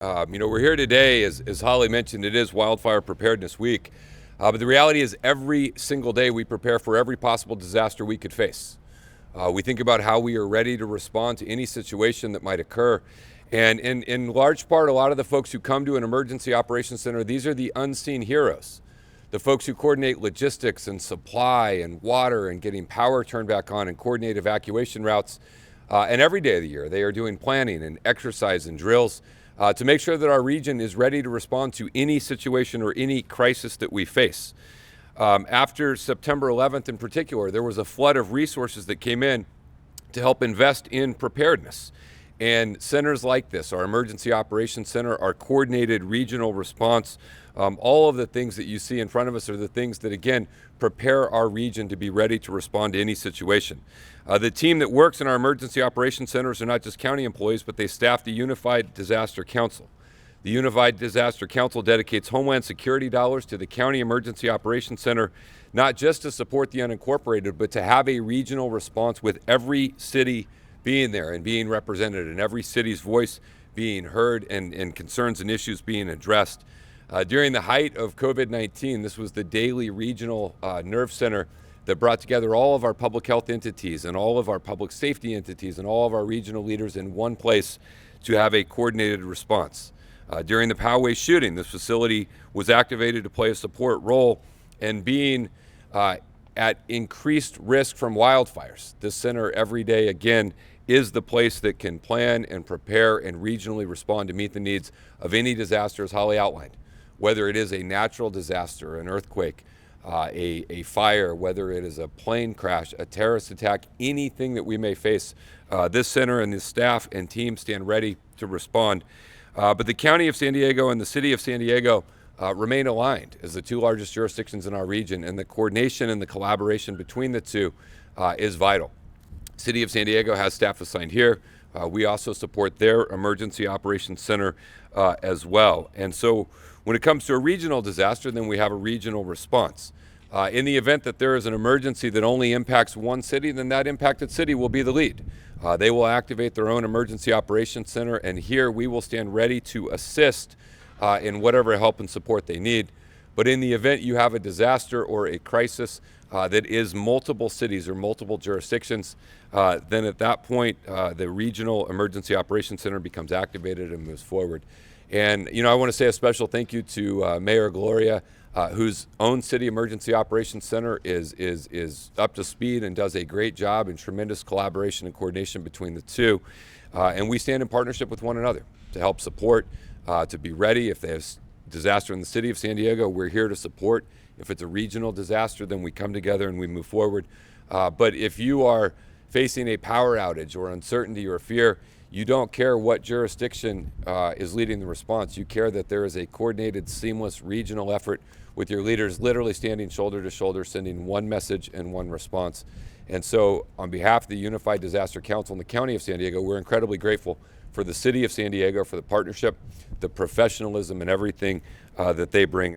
We're here today, as Holly mentioned, it is Wildfire Preparedness Week. But the reality is every single day we prepare for every possible disaster we could face. We think about how we are ready to respond to any situation that might occur. And in large part, a lot of the folks who come to an emergency operations center, these are the unseen heroes. The folks who coordinate logistics and supply and water and getting power turned back on and coordinate evacuation routes. And every day of the year, they are doing planning and exercise and drills to make sure that our region is ready to respond to any situation or any crisis that we face. After September 11th in particular, there was a flood of resources that came in to help invest in preparedness. And centers like this, our Emergency Operations Center, our coordinated regional response, all of the things that you see in front of us are the things that, again, prepare our region to be ready to respond to any situation. The team that works in our Emergency Operations Centers are not just county employees, but they staff the Unified Disaster Council. The Unified Disaster Council dedicates Homeland Security dollars to the County Emergency Operations Center, not just to support the unincorporated, but to have a regional response with every city being there and being represented and every city's voice being heard and concerns and issues being addressed. During the height of COVID-19, this was the daily regional nerve center that brought together all of our public health entities and all of our public safety entities and all of our regional leaders in one place to have a coordinated response. During the Poway shooting, this facility was activated to play a support role and being at increased risk from wildfires. This center every day, again, is the place that can plan and prepare and regionally respond to meet the needs of any disaster, as Holly outlined. Whether it is a natural disaster, an earthquake, a fire, whether it is a plane crash, a terrorist attack, anything that we may face, this center and this staff and team stand ready to respond. But the County of San Diego and the City of San Diego remain aligned as the two largest jurisdictions in our region, and the coordination and the collaboration between the two is vital. City of San Diego has staff assigned here. We also support their Emergency Operations Center as well. And so when it comes to a regional disaster, then we have a regional response. In the event that there is an emergency that only impacts one city, then that impacted city will be the lead. They will activate their own Emergency Operations Center, and here we will stand ready to assist in whatever help and support they need. But in the event you have a disaster or a crisis that is multiple cities or multiple jurisdictions, then at that point, the Regional Emergency Operations Center becomes activated and moves forward. And, I want to say a special thank you to Mayor Gloria, whose own City Emergency Operations Center is up to speed and does a great job and tremendous collaboration and coordination between the two. And we stand in partnership with one another to help support, to be ready. If there's disaster in the City of San Diego, we're here to support. If it's a regional disaster, then we come together and we move forward. But if you are facing a power outage or uncertainty or fear, you don't care what jurisdiction is leading the response. You care that there is a coordinated, seamless regional effort with your leaders literally standing shoulder to shoulder, sending one message and one response. And so on behalf of the Unified Disaster Council and the County of San Diego, we're incredibly grateful for the City of San Diego, for the partnership, the professionalism, and everything that they bring.